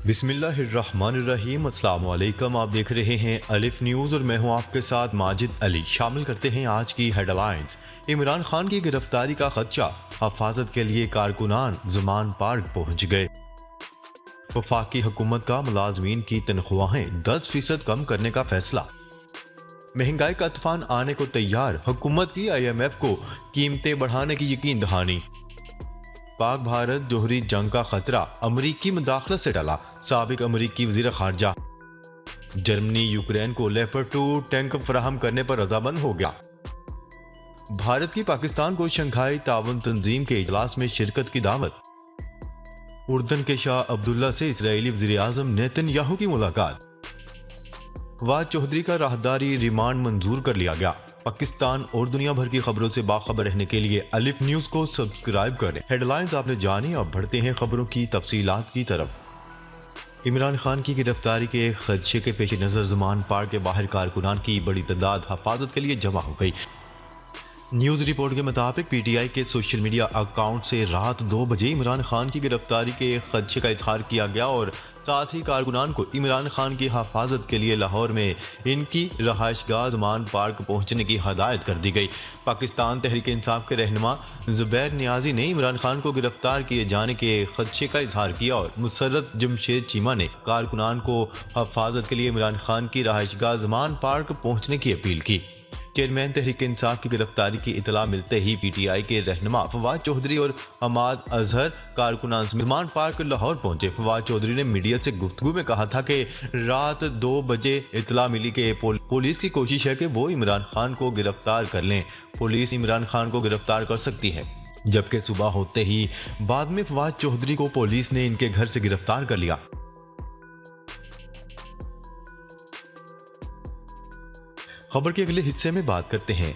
بسم اللہ الرحمن الرحیم۔ السلام علیکم، آپ دیکھ رہے ہیں الف نیوز اور میں ہوں آپ کے ساتھ ماجد علی۔ شامل کرتے ہیں آج کی ہیڈ لائنز۔ عمران خان کی گرفتاری کا خدشہ، حفاظت کے لیے کارکنان زمان پارک پہنچ گئے۔ وفاقی حکومت کا ملازمین کی تنخواہیں 10% کم کرنے کا فیصلہ۔ مہنگائی کا طوفان آنے کو تیار، حکومت کی IMF کو قیمتیں بڑھانے کی یقین دہانی۔ پاک بھارت جوہری جنگ کا خطرہ، امریکی مداخلت سے ٹلا، سابق امریکی وزیر خارجہ۔ جرمنی یوکرین کو لیپرڈ 2 ٹینک فراہم کرنے پر رضامند ہو گیا۔ بھارت کی پاکستان کو شنگھائی تعاون تنظیم کے اجلاس میں شرکت کی دعوت۔ اردن کے شاہ عبداللہ سے اسرائیلی وزیر اعظم نیتن یاہو کی ملاقات۔ فواد چودھری کا راہداری ریمانڈ منظور کر لیا گیا۔ پاکستان اور دنیا بھر کی خبروں سے باخبر رہنے کے لیے الف نیوز کو سبسکرائب کریں۔ ہیڈ لائنز آپ نے جانی، اب بڑھتے ہیں خبروں کی تفصیلات کی طرف۔ عمران خان کی گرفتاری کے خدشے کے پیش نظر زمان پارک کے باہر کارکنان کی بڑی تعداد حفاظت کے لیے جمع ہو گئی۔ نیوز رپورٹ کے مطابق PTI کے سوشل میڈیا اکاؤنٹ سے رات 2 بجے عمران خان کی گرفتاری کے خدشے کا اظہار کیا گیا اور ساتھ ہی کارکنان کو عمران خان کی حفاظت کے لیے لاہور میں ان کی رہائش گاہ زمان پارک پہنچنے کی ہدایت کر دی گئی۔ پاکستان تحریک انصاف کے رہنما زبیر نیازی نے عمران خان کو گرفتار کیے جانے کے خدشے کا اظہار کیا اور مسرت جمشید چیمہ نے کارکنان کو حفاظت کے لیے عمران خان کی رہائش گاہ زمان پارک پہنچنے کی اپیل کی۔ چیئرمین تحریک انصاف کی گرفتاری کی اطلاع ملتے ہی PTI کے رہنما فواد چودھری اور حماد اظہر کارکنان زمان پارک لاہور پہنچے۔ فواد چودھری نے میڈیا سے گفتگو میں کہا تھا کہ رات 2 بجے اطلاع ملی کہ پولیس کی کوشش ہے کہ وہ عمران خان کو گرفتار کر لیں۔ پولیس عمران خان کو گرفتار کر سکتی ہے، جبکہ صبح ہوتے ہی بعد میں فواد چودھری کو پولیس نے ان کے گھر سے گرفتار کر لیا۔ خبر کے اگلے حصے میں بات کرتے ہیں۔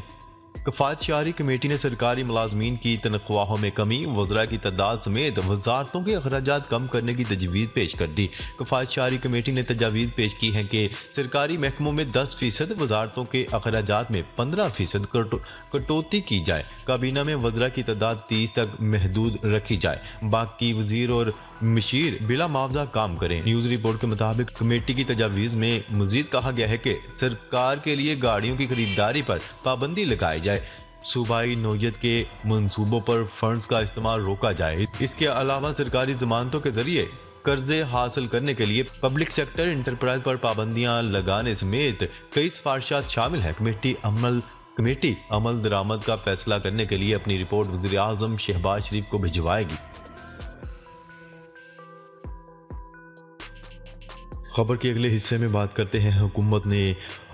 کفایت شعاری کمیٹی نے سرکاری ملازمین کی تنخواہوں میں کمی، وزراء کی تعداد سمیت وزارتوں کے اخراجات کم کرنے کی تجویز پیش کر دی۔ کفایت شعاری کمیٹی نے تجاویز پیش کی ہیں کہ سرکاری محکموں میں 10%، وزارتوں کے اخراجات میں 15% کٹوتی کی جائے۔ کابینہ میں وزراء کی تعداد 30 تک محدود رکھی جائے، باقی وزیر اور مشیر بلا معاوضہ کام کریں۔ نیوز رپورٹ کے مطابق کمیٹی کی تجاویز میں مزید کہا گیا ہے کہ سرکار کے لیے گاڑیوں کی خریداری پر پابندی لگائی جائے، صوبائی نوعیت کے منصوبوں پر فنڈز کا استعمال روکا جائے۔ اس کے علاوہ سرکاری ضمانتوں کے ذریعے قرضے حاصل کرنے کے لیے پبلک سیکٹر انٹرپرائز پر پابندیاں لگانے سمیت کئی سفارشات شامل ہیں۔ کمیٹی عمل درآمد کا فیصلہ کرنے کے لیے اپنی رپورٹ وزیر اعظم شہباز شریف کو بھجوائے گی۔ خبر کے اگلے حصے میں بات کرتے ہیں۔ حکومت نے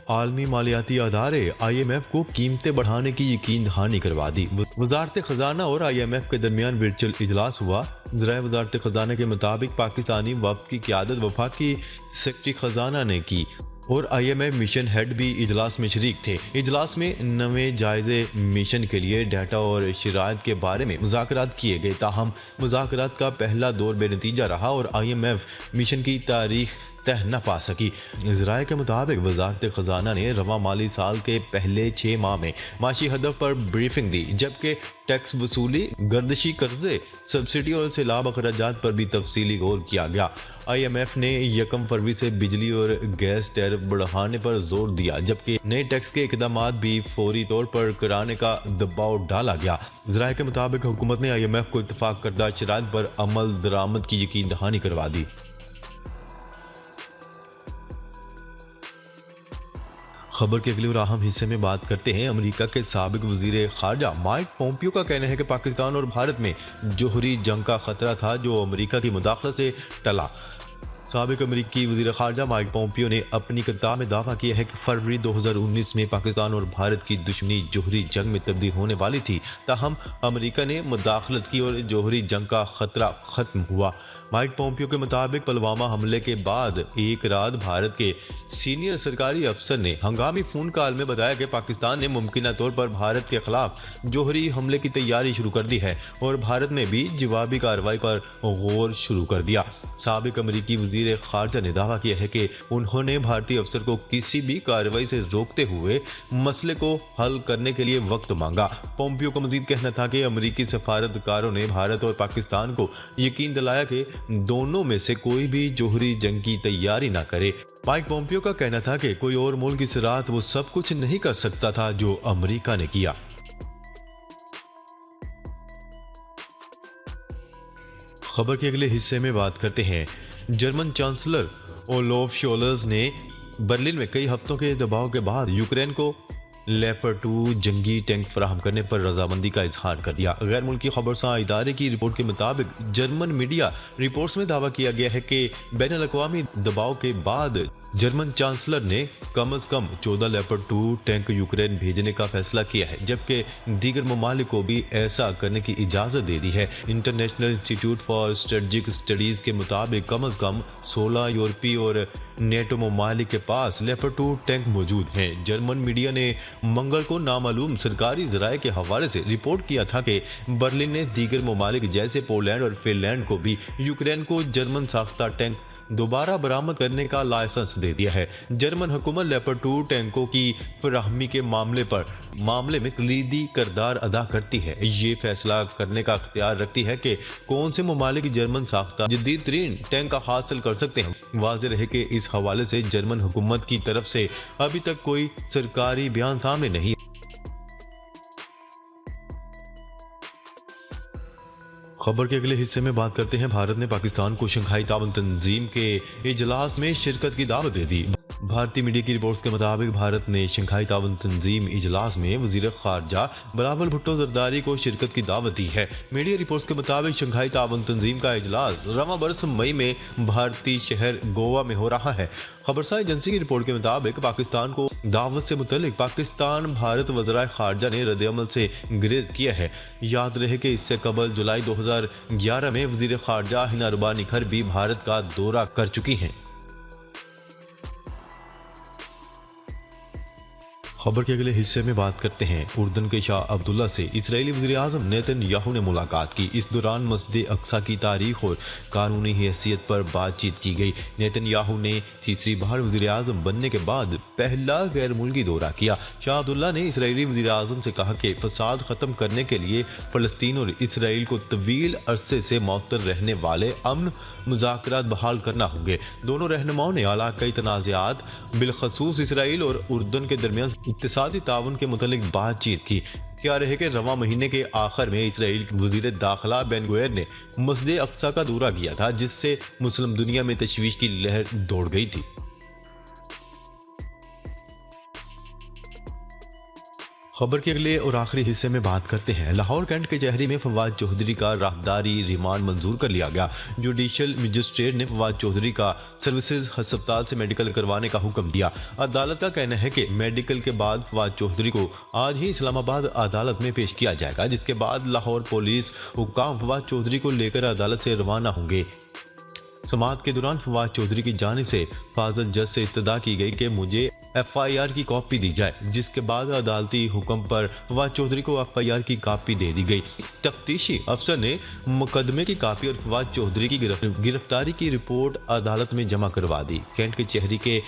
عالمی مالیاتی ادارے IMF کو قیمتیں بڑھانے کی یقین دہانی کروا دی۔ وزارت خزانہ اور IMF کے درمیان ورچوئل اجلاس ہوا۔ ذرائع وزارت خزانہ کے مطابق پاکستانی وفد کی قیادت وفاقی سیکرٹری خزانہ نے کی اور IMF مشن ہیڈ بھی اجلاس میں شریک تھے۔ اجلاس میں نویں جائزے مشن کے لیے ڈیٹا اور شرائط کے بارے میں مذاکرات کیے گئے، تاہم مذاکرات کا پہلا دور بے نتیجہ رہا اور IMF مشن کی تاریخ طے نہ پا سکی۔ ذرائع کے مطابق وزارت خزانہ نے رواں مالی سال کے پہلے 6 ماہ میں معاشی ہدف پر بریفنگ دی، جبکہ ٹیکس وصولی، گردشی قرضے، سبسڈی اور سیلاب اخراجات پر بھی تفصیلی غور کیا گیا۔ IMF نے 1 فروری سے بجلی اور گیس ٹیرف بڑھانے پر زور دیا، جبکہ نئے ٹیکس کے اقدامات بھی فوری طور پر کرانے کا دباؤ ڈالا گیا۔ ذرائع کے مطابق حکومت نے IMF کو اتفاق کردہ شرائط پر عمل درآمد کی یقین دہانی کروا دی۔ خبر کے اگلے اور اہم حصے میں بات کرتے ہیں۔ امریکہ کے سابق وزیر خارجہ مائک پومپیو کا کہنا ہے کہ پاکستان اور بھارت میں جوہری جنگ کا خطرہ تھا جو امریکہ کی مداخلت سے ٹلا۔ سابق امریکی وزیر خارجہ مائک پومپیو نے اپنی کتاب میں دعویٰ کیا ہے کہ فروری 2019 میں پاکستان اور بھارت کی دشمنی جوہری جنگ میں تبدیل ہونے والی تھی، تاہم امریکہ نے مداخلت کی اور جوہری جنگ کا خطرہ ختم ہوا۔ مائک پومپیو کے مطابق پلوامہ حملے کے بعد ایک رات بھارت کے سینئر سرکاری افسر نے ہنگامی فون کال میں بتایا کہ پاکستان نے ممکنہ طور پر بھارت کے خلاف جوہری حملے کی تیاری شروع کر دی ہے اور بھارت نے بھی جوابی کارروائی پر غور شروع کر دیا۔ سابق امریکی وزیر خارجہ نے دعویٰ کیا ہے کہ انہوں نے بھارتی افسر کو کسی بھی کارروائی سے روکتے ہوئے مسئلے کو حل کرنے کے لیے وقت مانگا۔ پومپیو کا مزید کہنا تھا کہ امریکی سفارتکاروں نے بھارت اور پاکستان کو یقین دلایا کہ دونوں میں سے کوئی بھی جوہری جنگ کی تیاری نہ کرے۔ مائک پومپیو کا کہنا تھا کہ کوئی اور ملک اس رات وہ سب کچھ نہیں کر سکتا تھا جو امریکہ نے کیا۔ خبر کے اگلے حصے میں بات کرتے ہیں جرمن چانسلر اولاف شولز نے برلن میں کئی ہفتوں کے دباؤ کے بعد یوکرین کو لیپرڈ 2 جنگی ٹینک فراہم کرنے پر رضامندی کا اظہار کر دیا۔ غیر ملکی خبرساں ادارے کی رپورٹ کے مطابق جرمن میڈیا رپورٹس میں دعویٰ کیا گیا ہے کہ بین الاقوامی دباؤ کے بعد جرمن چانسلر نے کم از کم 14 لیپرڈ 2 ٹینک یوکرین بھیجنے کا فیصلہ کیا ہے، جبکہ دیگر ممالک کو بھی ایسا کرنے کی اجازت دے دی ہے۔ انٹرنیشنل انسٹی ٹیوٹ فار اسٹریٹجک اسٹڈیز کے مطابق کم از کم 16 یورپی اور نیٹو ممالک کے پاس لیپرڈ 2 ٹینک موجود ہیں۔ جرمن میڈیا نے منگل کو نامعلوم سرکاری ذرائع کے حوالے سے رپورٹ کیا تھا کہ برلن نے دیگر ممالک جیسے پولینڈ اور فن لینڈ کو بھی یوکرین کو جرمن ساختہ ٹینک دوبارہ برآمد کرنے کا لائسنس دے دیا ہے۔ جرمن حکومت لیپرڈ 2 ٹینکوں کی فراہمی کے معاملے میں کلیدی کردار ادا کرتی ہے۔ یہ فیصلہ کرنے کا اختیار رکھتی ہے کہ کون سے ممالک جرمن ساختہ جدید ترین ٹینک حاصل کر سکتے ہیں۔ واضح رہے کہ اس حوالے سے جرمن حکومت کی طرف سے ابھی تک کوئی سرکاری بیان سامنے نہیں۔ خبر کے اگلے حصے میں بات کرتے ہیں بھارت نے پاکستان کو شنگھائی تعاون تنظیم کے اجلاس میں شرکت کی دعوت دے دی۔ بھارتی میڈیا کی رپورٹس کے مطابق بھارت نے شنگھائی تعاون تنظیم اجلاس میں وزیر خارجہ بلاول بھٹو زرداری کو شرکت کی دعوت دی ہے۔ میڈیا رپورٹس کے مطابق شنگھائی تعاون تنظیم کا اجلاس رواں برس مئی میں بھارتی شہر گوا میں ہو رہا ہے۔ خبرساں ایجنسی کی رپورٹ کے مطابق پاکستان کو دعوت سے متعلق پاکستان بھارت وزرائے خارجہ نے رد عمل سے گریز کیا ہے۔ یاد رہے کہ اس سے قبل جولائی 2011 میں وزیر خارجہ ہنا ربانی کھر بھی بھارت کا دورہ کر چکی ہیں۔ خبر کے اگلے حصے میں بات کرتے ہیں اردن کے شاہ عبداللہ سے اسرائیلی وزیر اعظم نیتن یاہو نے ملاقات کی۔ اس دوران مسجد اقصی کی تاریخ اور قانونی حیثیت پر بات چیت کی گئی۔ نیتن یاہو نے تیسری بار وزیر اعظم بننے کے بعد پہلا غیر ملکی دورہ کیا۔ شاہ عبداللہ نے اسرائیلی وزیر اعظم سے کہا کہ فساد ختم کرنے کے لیے فلسطین اور اسرائیل کو طویل عرصے سے معطل رہنے والے امن مذاکرات بحال کرنا ہوں گے۔ دونوں رہنماؤں نے علاقائی تنازعات بالخصوص اسرائیل اور اردن کے درمیان اقتصادی تعاون کے متعلق بات چیت کی۔ کیا رہے کہ رواں مہینے کے آخر میں اسرائیل کے وزیر داخلہ بین گوئر نے مسجد اقصی کا دورہ کیا تھا، جس سے مسلم دنیا میں تشویش کی لہر دوڑ گئی تھی۔ خبر کے اگلے اور آخری حصے میں بات کرتے ہیں لاہور کینٹ کے چہری میں فواد چودھری کا راہداری ریمانڈ منظور کر لیا گیا۔ جوڈیشل مجسٹریٹ نے فواد چودھری کا سروسز ہسپتال سے میڈیکل کروانے کا حکم دیا۔ عدالت کا کہنا ہے کہ میڈیکل کے بعد فواد چودھری کو آج ہی اسلام آباد عدالت میں پیش کیا جائے گا، جس کے بعد لاہور پولیس حکام فواد چودھری کو لے کر عدالت سے روانہ ہوں گے۔ سماعت کے دوران فواد چودھری کی جانب سے فاضل جج سے استدعا کی گئی کہ مجھے FIR کی کاپی دی جائے، جس کے بعد عدالتی حکم پر فواد چودھری کو FIR کی کاپی دے دی گئی۔ تفتیشی افسر نے مقدمے کی کاپی اور فواد چودھری کی گرفتاری کی رپورٹ عدالت میں جمع کروا دی۔ کینٹ کے چہری کے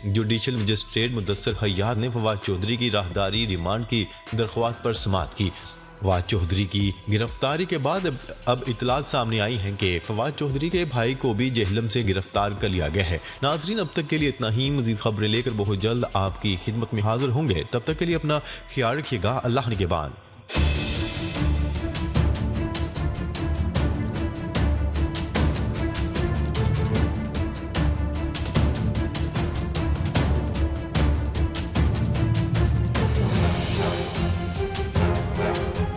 جوڈیشل مجسٹریٹ مدثر حیات نے فواد چودھری کی راہداری ریمانڈ کی درخواست پر سماعت کی۔ فواد چودھری کی گرفتاری کے بعد اب اطلاعات سامنے آئی ہیں کہ فواد چودھری کے بھائی کو بھی جہلم سے گرفتار کر لیا گیا ہے۔ ناظرین، اب تک کے لیے اتنا ہی۔ مزید خبریں لے کر بہت جلد آپ کی خدمت میں حاضر ہوں گے۔ تب تک کے لیے اپنا خیال رکھیے گا۔ اللہ نگہبان۔